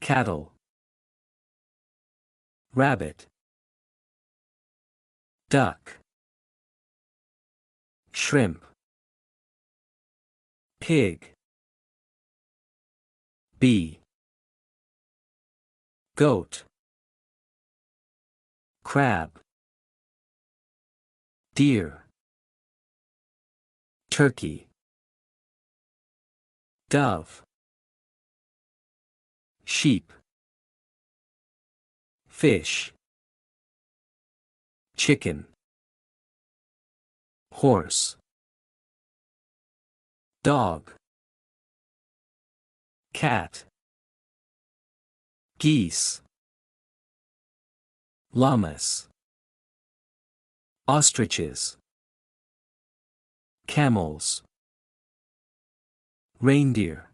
cattle, rabbit, duck, shrimp, pig, bee, goat, crab, deer, turkey, dove, sheep, fish, chicken, horse, dog, cat, geese, llamas, ostriches, camels, reindeer,